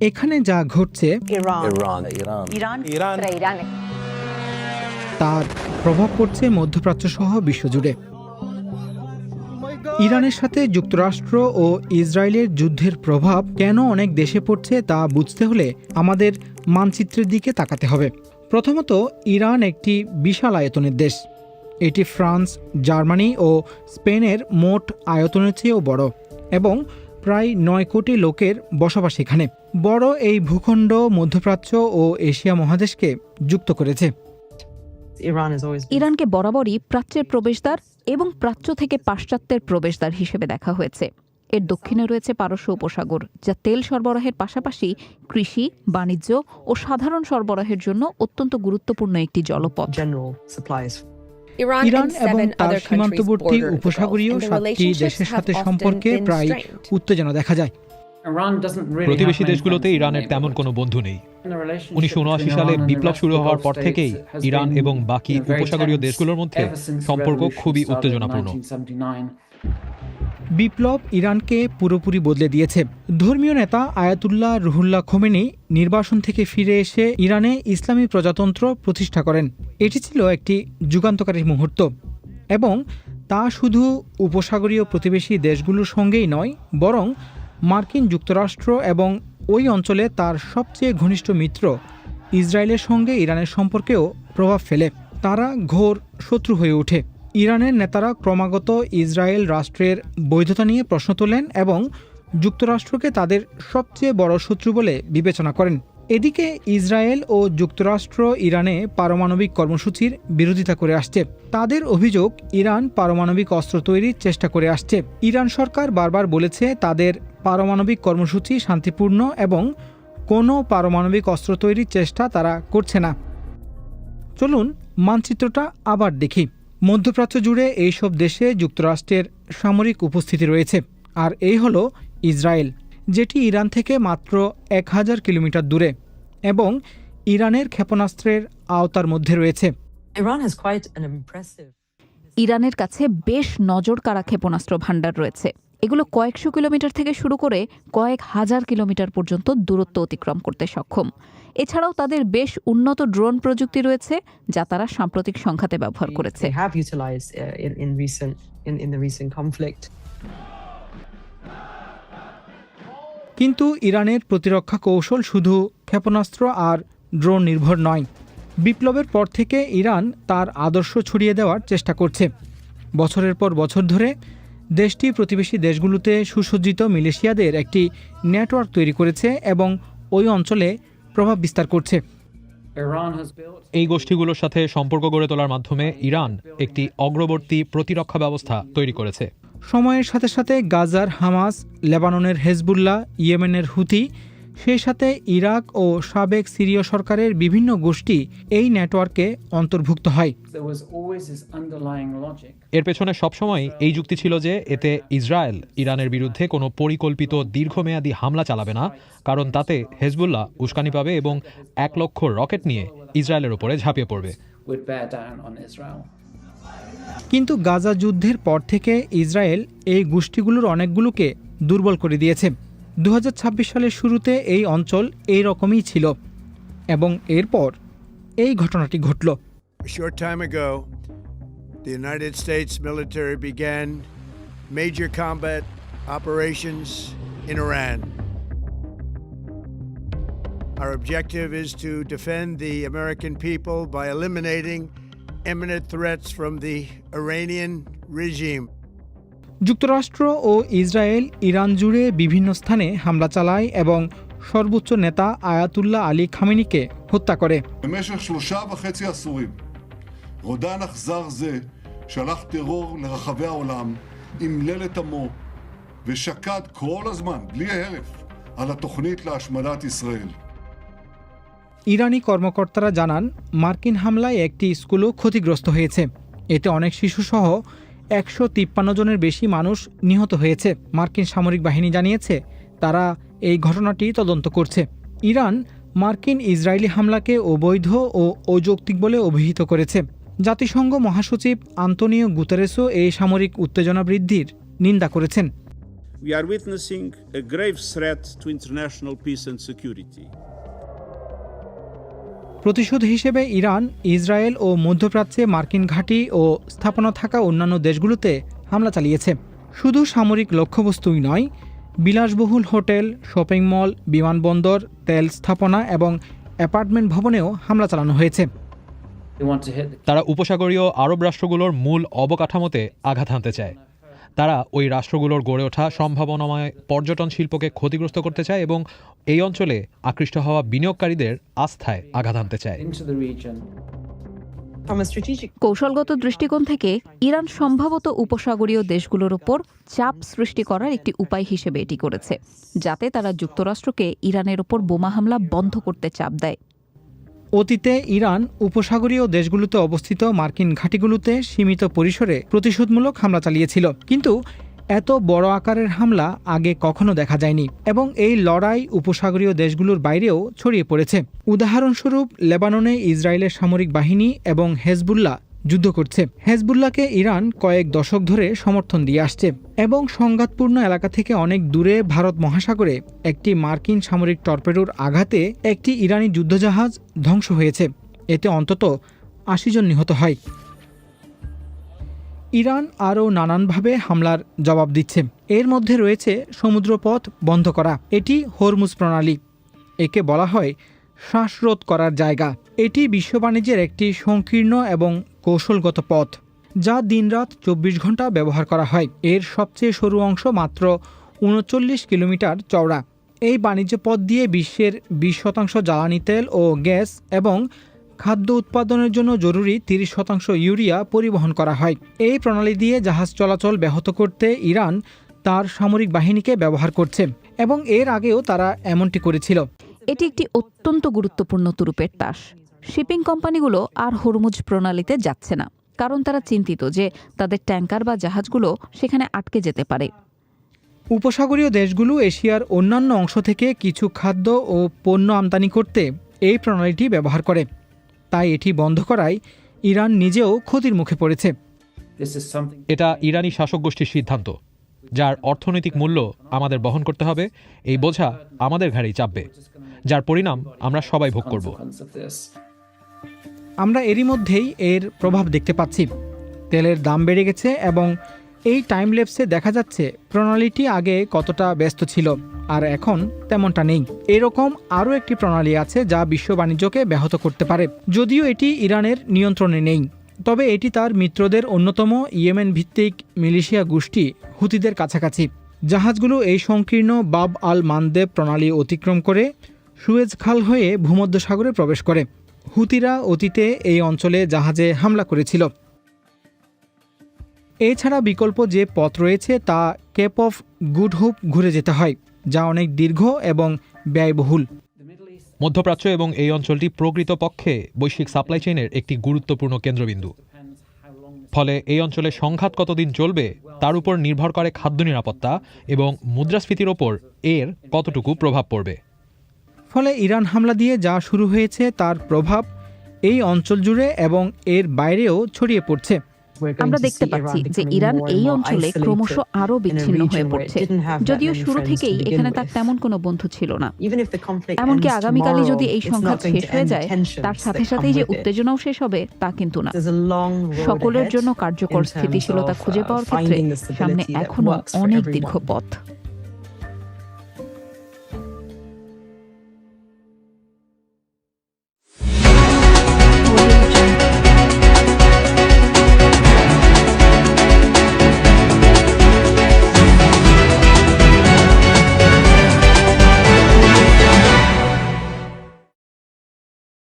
এখানে যা ঘটছে তার প্রভাব পড়ছে মধ্যপ্রাচ্য সহ বিশ্বজুড়ে। ইরানের সাথে যুক্তরাষ্ট্র ও ইসরায়েলের যুদ্ধের প্রভাব কেন অনেক দেশে পড়ছে তা বুঝতে হলে আমাদের মানচিত্রের দিকে তাকাতে হবে। প্রথমত, ইরান একটি বিশাল আয়তনের দেশ। এটি ফ্রান্স, জার্মানি ও স্পেনের মোট আয়তনের চেয়েও বড় এবং প্রায় 9 কোটি লোকের বসবাস এখানে। বড় এই ভূখণ্ড মধ্যপ্রাচ্য ও এশিয়া মহাদেশকে যুক্ত করেছে। ইরানকে বরাবরই প্রাচ্যের প্রবেশদ্বার এবং প্রাচ্য থেকে পাশ্চাত্যের প্রবেশদ্বার হিসেবে দেখা হয়েছে। এর দক্ষিণে রয়েছে পারস্য উপসাগর, যা তেল সরবরাহের পাশাপাশি কৃষি, বাণিজ্য ও সাধারণ সরবরাহের জন্য অত্যন্ত গুরুত্বপূর্ণ একটি জলপথ। ইরান এবং তার সীমান্তবর্তী উপসাগরীয় 7টি দেশের সাথে সম্পর্কে প্রায় উত্তেজনা দেখা যায়। প্রতিবেশী দেশগুলোতে ইরানের তেমন কোনো বন্ধু নেই। 1979 সালে বিপ্লব শুরু হওয়ার পর থেকেই ইরান এবং বাকি উপসাগরীয় দেশগুলোর মধ্যে সম্পর্ক খুবই উত্তেজনাপূর্ণ। বিপ্লব ইরানকে পুরোপুরি বদলে দিয়েছে। ধর্মীয় নেতা আয়াতুল্লাহ রুহুল্লাহ খোমেনি নির্বাসন থেকে ফিরে এসে ইরানে ইসলামী প্রজাতন্ত্র প্রতিষ্ঠা করেন। এটি ছিল একটি যুগান্তকারী মুহূর্ত এবং তা শুধু উপসাগরীয় প্রতিবেশী দেশগুলোর সঙ্গেই নয়, বরং মার্কিন যুক্তরাষ্ট্র এবং ওই অঞ্চলে তার সবচেয়ে ঘনিষ্ঠ মিত্র ইসরায়েলের সঙ্গে ইরানের সম্পর্কেও প্রভাব ফেলে। তারা ঘোর শত্রু হয়ে ওঠে। ইরানের নেতারা ক্রমাগত ইসরায়েল রাষ্ট্রের বৈধতা নিয়ে প্রশ্ন তোলেন এবং যুক্তরাষ্ট্রকে তাদের সবচেয়ে বড় শত্রু বলে বিবেচনা করেন। এদিকে ইসরায়েল ও যুক্তরাষ্ট্র ইরানে পারমাণবিক কর্মসূচির বিরোধিতা করে আসছে। তাদের অভিযোগ, ইরান পারমাণবিক অস্ত্র তৈরির চেষ্টা করে আসছে। ইরান সরকার বারবার বলেছে তাদের পারমাণবিক কর্মসূচি শান্তিপূর্ণ এবং কোনো পারমাণবিক অস্ত্র তৈরির চেষ্টা তারা করছে না। চলুন মানচিত্রটা আবার দেখি। মধ্যপ্রাচ্য জুড়ে এইসব দেশে যুক্তরাষ্ট্রের সামরিক উপস্থিতি রয়েছে, আর এই হলো ইসরায়েল, যেটি ইরান থেকে মাত্র 1000 কিলোমিটার দূরে এবং ইরানের ক্ষেপণাস্ত্রের আওতার মধ্যে রয়েছে। ইরানের কাছে বেশ নজরকাড়া ক্ষেপণাস্ত্র ভাণ্ডার রয়েছে। এগুলো কয়েকশো কিলোমিটার থেকে শুরু করে কয়েক হাজার কিলোমিটার পর্যন্ত দূরত্ব অতিক্রম করতে সক্ষম। এছাড়াও তাদের বেশ উন্নত ড্রোন প্রযুক্তি রয়েছে, যা তারা সাম্প্রতিক সংঘাতে ব্যবহার করেছে। কিন্তু ইরানের প্রতিরক্ষা কৌশল শুধু ক্ষেপণাস্ত্র আর ড্রোন নির্ভর নয়। বিপ্লবের পর থেকে ইরান তার আদর্শ ছড়িয়ে দেওয়ার চেষ্টা করছে। বছরের পর বছর ধরে দেশটি প্রতিবেশী দেশগুলোতে সুসজ্জিত মিলিশিয়াদের একটি নেটওয়ার্ক তৈরি করেছে এবং ওই অঞ্চলে প্রভাব বিস্তার করছে। এই গোষ্ঠীগুলোর সাথে সম্পর্ক গড়ে তোলার মাধ্যমে ইরান একটি অগ্রবর্তী প্রতিরক্ষা ব্যবস্থা তৈরি করেছে। সময়ের সাথে সাথে গাজার হামাস, লেবাননের হেজবুল্লাহ, ইয়েমেনের হুতি, সেই সাথে ইরাক ও সাবেক সিরীয় সরকারের বিভিন্ন গোষ্ঠী এই নেটওয়ার্কে অন্তর্ভুক্ত হয়। এর পেছনে সবসময় এই যুক্তি ছিল যে এতে ইসরায়েল ইরানের বিরুদ্ধে কোনো পরিকল্পিত দীর্ঘমেয়াদী হামলা চালাবে না, কারণ তাতে হেজবুল্লাহ উস্কানি পাবে এবং 1 লক্ষ রকেট নিয়ে ইসরায়েলের উপরে ঝাঁপিয়ে পড়বে। কিন্তু গাজা যুদ্ধের পর থেকে ইসরায়েল এই গোষ্ঠীগুলোর অনেকগুলোকে দুর্বল করে দিয়েছে। 2026 সালের শুরুতে এই অঞ্চল এই রকমই ছিল এবং এরপর এই ঘটনাটি ঘটল। A short time ago, the United States military began major combat operations in Iran. Our objective is to defend the American people by eliminating imminent threats from the Iranian regime. যুক্তরাষ্ট্র ও ইসরায়েল ইরান জুড়ে বিভিন্ন স্থানে হামলা চালায় এবং সর্বোচ্চ নেতা Ayatollah Ali খামেনিকে হত্যা করে। במשך 3.5 עשורים רודן אכזר זה שלח טרור לרחבי העולם, אמלל את עמו ושקד כל הזמן בלי הרף על התוכנית להשמדת ישראל. ইরানি কর্মকর্তারা জানান, মার্কিন হামলায় একটি স্কুলও ক্ষতিগ্রস্ত হয়েছে। এতে অনেক শিশুসহ 153 জনের বেশি মানুষ নিহত হয়েছে। মার্কিন সামরিক বাহিনী জানিয়েছে তারা এই ঘটনাটি তদন্ত করছে। ইরান মার্কিন ইসরায়েলি হামলাকে অবৈধ ও অযৌক্তিক বলে অভিহিত করেছে। জাতিসংঘ মহাসচিব আন্তোনিও গুতেরেসও এই সামরিক উত্তেজনা বৃদ্ধির নিন্দা করেছেন। we are witnessing a grave threat to international peace and security. প্রতিশোধ হিসেবে ইরান ইসরায়েল ও মধ্যপ্রাচ্যে মার্কিন ঘাঁটি ও স্থাপনা থাকা অন্যান্য দেশগুলোতে হামলা চালিয়েছে। শুধু সামরিক লক্ষ্যবস্তুই নয়, বিলাসবহুল হোটেল, শপিং মল, বিমানবন্দর, তেল স্থাপনা এবং অ্যাপার্টমেন্ট ভবনেও হামলা চালানো হয়েছে। তারা উপসাগরীয় আরব রাষ্ট্রগুলোর মূল অবকাঠামোতে আঘাত হানতে চায়। তারা ওই রাষ্ট্রগুলোর গড়ে ওঠা সম্ভাবনাময় পর্যটন শিল্পকে ক্ষতিগ্রস্ত করতে চায় এবং এই অঞ্চলে আকৃষ্ট হওয়া বিনিয়োগকারীদের আস্থায় আঘাত হানতে চায়। কৌশলগত দৃষ্টিকোণ থেকে ইরান সম্ভবত উপসাগরীয় দেশগুলোর উপর চাপ সৃষ্টি করার একটি উপায় হিসেবে এটি করেছে, যাতে তারা যুক্তরাষ্ট্রকে ইরানের উপর বোমা হামলা বন্ধ করতে চাপ দেয়। অতীতে ইরান উপসাগরীয় দেশগুলোতে অবস্থিত মার্কিন ঘাঁটিগুলোতে সীমিত পরিসরে প্রতিশোধমূলক হামলা চালিয়েছিল, কিন্তু এত বড় আকারের হামলা আগে কখনো দেখা যায়নি এবং এই লড়াই উপসাগরীয় দেশগুলোর বাইরেও ছড়িয়ে পড়েছে। উদাহরণস্বরূপ, লেবাননে ইসরায়েলের সামরিক বাহিনী এবং হেজবুল্লাহ যুদ্ধ করছে। হেজবুল্লাহকে ইরান কয়েক দশক ধরে সমর্থন দিয়ে আসছে এবং সংঘাতপূর্ণ এলাকা থেকে অনেক দূরে ভারত মহাসাগরে একটি মার্কিন সামরিক টর্পেডোর আঘাতে একটি ইরানি যুদ্ধজাহাজ ধ্বংস হয়েছে। এতে অন্তত ৮০ জন নিহত হয়। ইরান আরও নানানভাবে হামলার জবাব দিচ্ছে। এর মধ্যে রয়েছে সমুদ্রপথ বন্ধ করা। এটি হরমুজ প্রণালী। একে বলা হয় শ্বাসরোধ করার জায়গা। এটি বিশ্ব বাণিজ্যের একটি সংকীর্ণ এবং কৌশলগত পথ, যা দিনরাত ২৪ ঘন্টা ব্যবহার করা হয়। এর সবচেয়ে সরু অংশ মাত্র ৩৯ কিলোমিটার চওড়া। এই বাণিজ্য পথ দিয়ে বিশ্বের ২০% জ্বালানি তেল ও গ্যাস এবং খাদ্য উৎপাদনের জন্য জরুরি ৩০% ইউরিয়া পরিবহন করা হয়। এই প্রণালী দিয়ে জাহাজ চলাচল ব্যাহত করতে ইরান তার সামরিক বাহিনীকে ব্যবহার করছে এবং এর আগেও তারা এমনটি করেছিল। এটি একটি অত্যন্ত গুরুত্বপূর্ণ তুরুপের তাস। শিপিং কোম্পানিগুলো আর হরমুজ প্রণালীতে যাচ্ছে না, কারণ তারা চিন্তিত যে তাদের ট্যাঙ্কার বা জাহাজগুলো সেখানে আটকে যেতে পারে। উপসাগরীয় দেশগুলো এশিয়ার অন্যান্য অংশ থেকে কিছু খাদ্য ও পণ্য আমদানি করতে এই প্রণালীটি ব্যবহার করে। তাই এটি বন্ধ করায় ইরান নিজেও ক্ষতির মুখে পড়েছে। এটা ইরানি শাসক গোষ্ঠীর সিদ্ধান্ত, যার অর্থনৈতিক মূল্য আমাদের বহন করতে হবে। এই বোঝা আমাদের ঘাড়েই চাপবে, যার পরিণাম আমরা সবাই ভোগ করব। আমরা এরই মধ্যেই এর প্রভাব দেখতে পাচ্ছি। তেলের দাম বেড়ে গেছে এবং এই টাইম ল্যাপসে দেখা যাচ্ছে প্রণালীটি আগে কতটা ব্যস্ত ছিল আর এখন তেমনটা নেই। এরকম আরও একটি প্রণালী আছে যা বিশ্ব বাণিজ্যকে ব্যাহত করতে পারে। যদিও এটি ইরানের নিয়ন্ত্রণে নেই, তবে এটি তার মিত্রদের অন্যতম ইয়েমেন ভিত্তিক মিলিশিয়া গোষ্ঠী হুতিদের কাছাকাছি। জাহাজগুলো এই সংকীর্ণ বাব আল মানদেব প্রণালী অতিক্রম করে সুয়েজ খাল হয়ে ভূমধ্যসাগরে প্রবেশ করে। হুতিরা অতীতে এই অঞ্চলে জাহাজে হামলা করেছিল। এছাড়া বিকল্প যে পথ রয়েছে তা কেপ অফ গুড হোপ ঘুরে যেতে হয়, যা অনেক দীর্ঘ এবং ব্যয়বহুল। মধ্যপ্রাচ্য এবং এই অঞ্চলটি প্রকৃতপক্ষে বৈশ্বিক সাপ্লাই চেইনের একটি গুরুত্বপূর্ণ কেন্দ্রবিন্দু। ফলে এই অঞ্চলে সংঘাত কতদিন চলবে তার উপর নির্ভর করে খাদ্য নিরাপত্তা এবং মুদ্রাস্ফীতির ওপর এর কতটুকু প্রভাব পড়বে। ফলে ইরান হামলা দিয়ে যা শুরু হয়েছে তার প্রভাব এই অঞ্চল জুড়ে এবং এর বাইরেও ছড়িয়ে পড়ছে। আমরা দেখতে পাচ্ছি যে ইরান এই অঞ্চলে ক্রমশ আরও বিচ্ছিন্ন হয়ে পড়ছে। যদিও শুরু থেকেই এখানে তার তেমন কোনো বন্ধু ছিল না। এমনকি আগামীকালই যদি এই সংঘাত শেষ হয়ে যায়, তার সাথে সাথেই যে উত্তেজনাও শেষ হবে তা কিন্তু না। সকলের জন্য কার্যকর স্থিতিশীলতা খুঁজে পাওয়ার ক্ষেত্রে সামনে এখনো অনেক দীর্ঘ পথ।